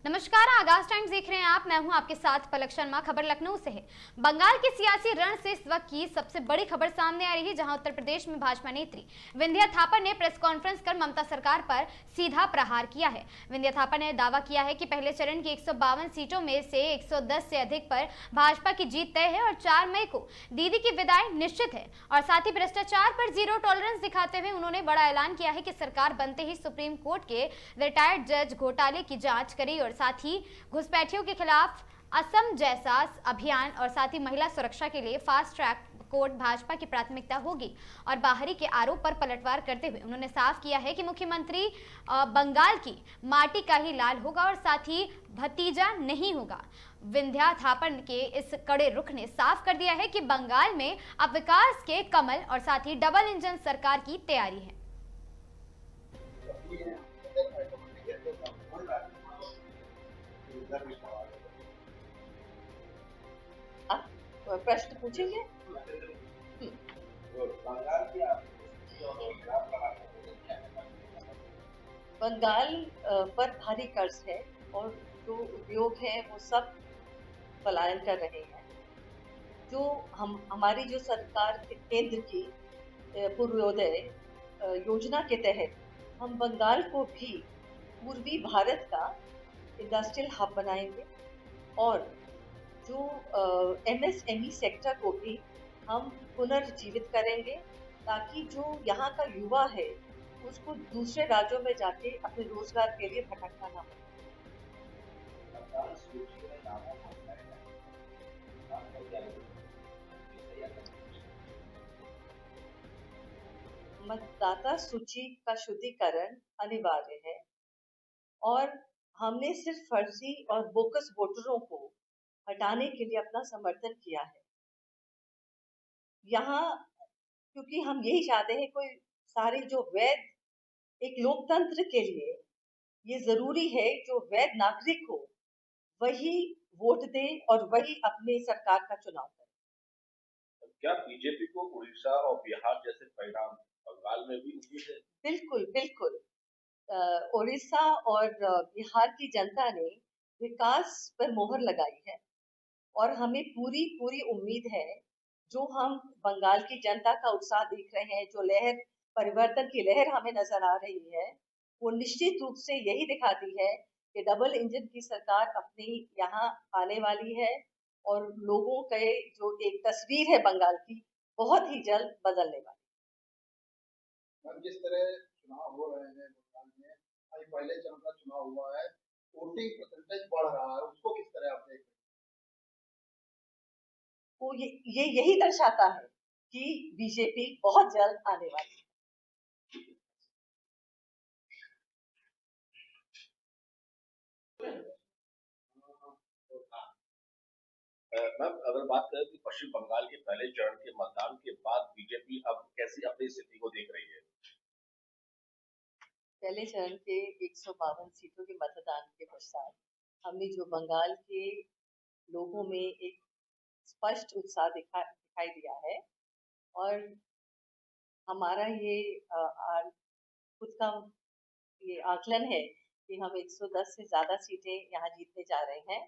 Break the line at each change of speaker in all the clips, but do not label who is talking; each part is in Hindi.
नमस्कार, आगाज टाइम्स देख रहे हैं आप। मैं हूं आपके साथ पलक शर्मा। खबर लखनऊ से है। बंगाल के सियासी रण से इस वक्त की सबसे बड़ी खबर सामने आ रही है, जहां उत्तर प्रदेश में भाजपा नेत्री विंध्या थापा ने प्रेस कॉन्फ्रेंस कर ममता सरकार पर सीधा प्रहार किया है। विंध्या थापा ने दावा किया है कि पहले चरण की 152 सीटों में से 110 से अधिक पर भाजपा की जीत तय है और 4 मई को दीदी की विदाई निश्चित है। और साथ ही भ्रष्टाचार पर जीरो टॉलरेंस दिखाते हुए उन्होंने बड़ा ऐलान किया है कि सरकार बनते ही सुप्रीम कोर्ट के रिटायर्ड जज घोटाले की जांच करेगी और साथ ही घुसपैठियों के खिलाफ असम जैसा अभियान और साथ ही महिला सुरक्षा के लिए फास्ट ट्रैक कोर्ट भाजपा की प्राथमिकता होगी। और बाहरी के आरोप पर पलटवार करते हुए उन्होंने साफ किया है कि मुख्यमंत्री बंगाल की माटी का ही लाल होगा और साथ ही भतीजा नहीं होगा। विंध्या थापा के इस कड़े रुख ने साफ कर दिया है कि बंगाल में अब विकास के कमल और साथ ही डबल इंजन सरकार की तैयारी है।
आप प्रश्न पूछेंगे? बंगाल पर भारी कर्ज है और जो उद्योग है वो सब पलायन कर रहे हैं। जो हमारी जो सरकार केंद्र की पूर्वोदय योजना के तहत हम बंगाल को भी पूर्वी भारत का इंडस्ट्रियल हब बनाएंगे और जो MSME सेक्टर को भी हम पुनर्जीवित करेंगे, ताकि जो यहाँ का युवा है उसको दूसरे राज्यों में जाके अपने रोजगार के लिए भटकना ना पड़े। मतदाता सूची का शुद्धिकरण अनिवार्य है और हमने सिर्फ फर्जी और बोगस वोटरों को हटाने के लिए अपना समर्थन किया है। यहाँ क्योंकि हम यही चाहते हैं कोई सारे जो वैध, एक लोकतंत्र के लिए ये जरूरी है जो वैध नागरिक हो वही वोट दे और वही अपने सरकार का चुनाव करे।
क्या बीजेपी को उड़ीसा और बिहार जैसे परिणाम बंगाल में भी उम्मीद है?
बिल्कुल बिल्कुल। उड़ीसा और बिहार की जनता ने विकास पर मोहर लगाई है और हमें पूरी पूरी उम्मीद है। जो हम बंगाल की जनता का उत्साह देख रहे हैं, जो लहर, परिवर्तन की लहर हमें नजर आ रही है, वो निश्चित रूप से यही दिखाती है कि डबल इंजन की सरकार अपनी यहाँ आने वाली है और लोगों के जो एक तस्वीर है बंगाल की बहुत ही जल्द बदलने वाली।
जिस तरह चुनाव हो रहे हैं बंगाल में, आज पहले चरण का चुनाव हुआ है, वोटिंग परसेंटेज बढ़ रहा है, उसको किस तरह आप देख रहे हैं?
वो ये यही दर्शाता है कि बीजेपी बहुत जल्द आने वाली है।
मैम, अगर बात करें कि पश्चिम बंगाल के पहले चरण के मतदान के बाद बीजेपी अब कैसी अपनी स्थिति को देख रही है?
पहले चरण के 152 सीटों के मतदान के पश्चात हमने जो बंगाल के लोगों में एक स्पष्ट उत्साह दिखाई दिया है और हमारा ये खुद का ये आकलन है कि हम 110 से ज्यादा सीटें यहाँ जीतने जा रहे हैं,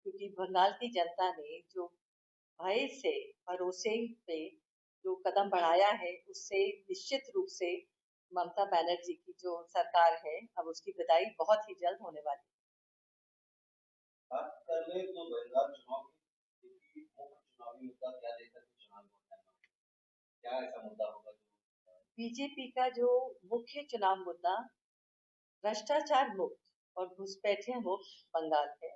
क्योंकि बंगाल की जनता ने जो भय से भरोसे पे जो कदम बढ़ाया है, उससे निश्चित रूप से ममता बनर्जी की जो सरकार है अब उसकी विदाई बहुत ही जल्द होने वाली है।
बात कर ले तो बंगाल चुनाव की मुख्य चुनावी मुद्दा क्या लेकर के चुनाव होता है? क्या ऐसा मुद्दा होगा जो
बीजेपी का जो मुख्य चुनाव मुद्दा भ्रष्टाचार मुक्त और घुसपैठिया मुक्त बंगाल है।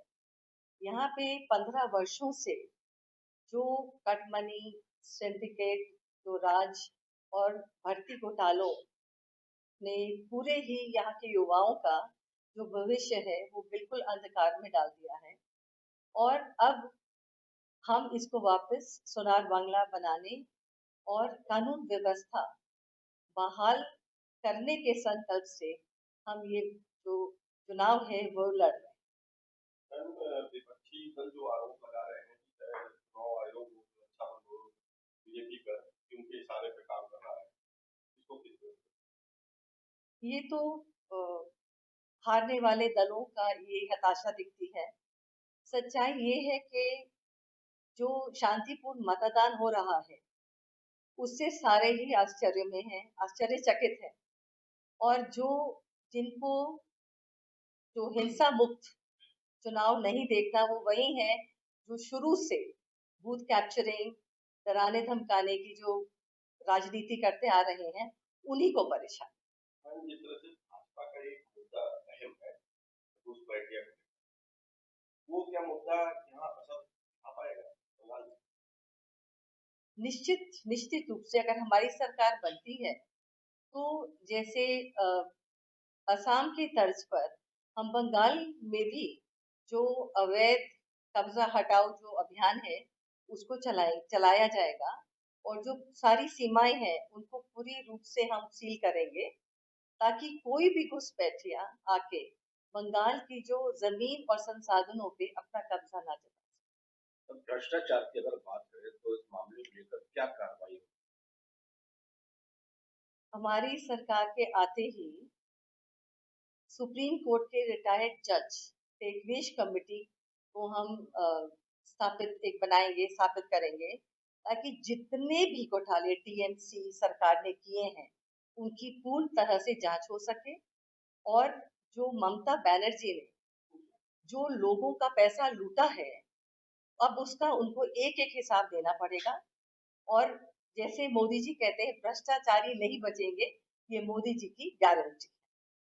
यहाँ पे 15 वर्षों से जो कटमनी, सिंडिकेट, जो राज और भर्ती घोटालों ने पूरे ही यहाँ के युवाओं का जो भविष्य है वो बिल्कुल अंधकार में डाल दिया है और अब हम इसको वापस सोनार बांग्ला बनाने और कानून व्यवस्था बहाल करने के संकल्प से हम ये जो चुनाव है वो लड़ रहे हैं।
विपक्षी दल जो आरोप लगा रहे हैं कि चुनाव आयोग अच्छा बीजेपी पर उनके इशारे पे काम कर रहा है, इसको किस तरह?
ये तो हारने वाले दलों का ये हताशा दिखती है। सच्चाई ये है कि जो शांतिपूर्ण मतदान हो रहा है उससे सारे ही आश्चर्य में हैं, आश्चर्यचकित हैं। और जिनको जो हिंसा मुक्त चुनाव नहीं देखना, वो वही है जो शुरू से बूथ कैप्चरिंग, डराने धमकाने की जो राजनीति करते आ रहे हैं, उन्हीं को परेशान।
जिस तरह से भाजपा का एक मुद्दा अहम है घुसपैठिया, वो क्या मुद्दा यहाँ असर आ पाएगा बंगाल में?
निश्चित रूप से अगर हमारी सरकार बनती है तो जैसे असम की तर्ज पर हम बंगाल में भी जो अवैध कब्जा हटाओ जो अभियान है उसको चलाया जाएगा। और जो सारी सीमाएं हैं उनको पूरी रूप से हम सील करेंगे ताकि कोई भी घुसपैठिया आके बंगाल की जो जमीन और संसाधनों पे अपना कब्जा ना जमा।
अब भ्रष्टाचार की अगर बात करें तो इस मामले को लेकर क्या कार्रवाई होगी?
हमारी सरकार के आते ही सुप्रीम कोर्ट के रिटायर्ड जज एक विश कमेटी को हम स्थापित करेंगे ताकि जितने भी घोटाले टीएमसी सरकार ने किए हैं उनकी पूर्ण तरह से जांच हो सके। और जो ममता बनर्जी ने जो लोगों का पैसा लूटा है, अब उसका उनको एक एक हिसाब देना पड़ेगा। और जैसे मोदी जी कहते हैं, भ्रष्टाचारी नहीं बचेंगे, ये मोदी जी की गारंटी।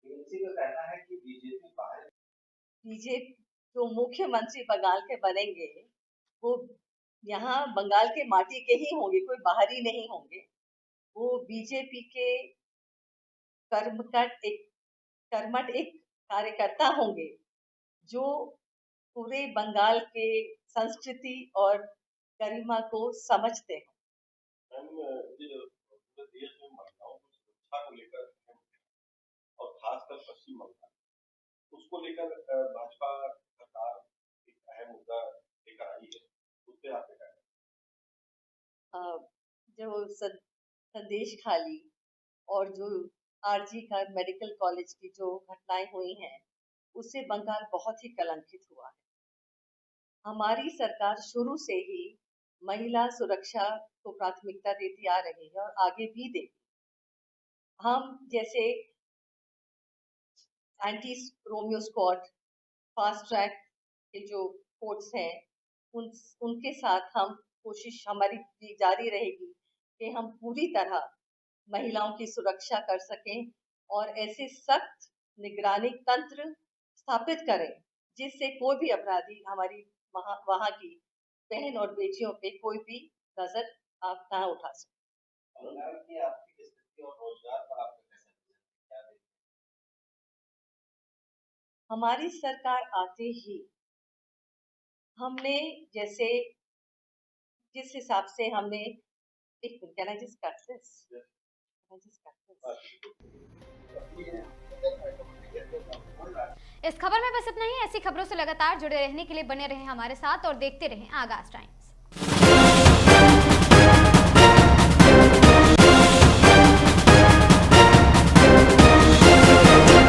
टीएमसी का कहना है कि
बीजेपी जो मुख्यमंत्री बंगाल के बनेंगे वो यहाँ बंगाल के माटी के ही होंगे, कोई बाहरी नहीं होंगे। वो बीजेपी के कर्मठ एक कार्यकर्ता होंगे जो पूरे बंगाल के संस्कृति और गरिमा को समझते हैं।
पूरे देश में महिलाओं की सुरक्षा को लेकर और खासकर पश्चिम बंगाल, उसको लेकर भाजपा सरकार एक अहम मुद्दा लेकर आई है, उस पर आप क्या कहें?
जो संदेश खाली और जो आरजी का मेडिकल कॉलेज की जो घटनाएं हुई हैं उससे बंगाल बहुत ही कलंकित हुआ है। हमारी सरकार शुरू से ही महिला सुरक्षा को प्राथमिकता देती आ रही है और आगे भी देगी। हम जैसे anti Romeo squad, fast track के जो कोर्ट्स हैं उनके साथ हम कोशिश हमारी जारी रहेगी कि हम पूरी तरह महिलाओं की सुरक्षा कर सकें और ऐसे सख्त निगरानी तंत्र स्थापित करें जिससे कोई भी अपराधी हमारी वहाँ की बहन और बेटियों पे कोई भी नजर आप ना उठा सके।
बंगाल की आर्थिक स्थिति और रोजगार पर आपका कैसा क्या देखते हैं?
हमारी सरकार आते ही हमने जैसे जिस हिसाब से हमने
इस खबर में बस इतना ही। ऐसी खबरों से लगातार जुड़े रहने के लिए बने रहें हमारे साथ और देखते रहें आगाज टाइम्स।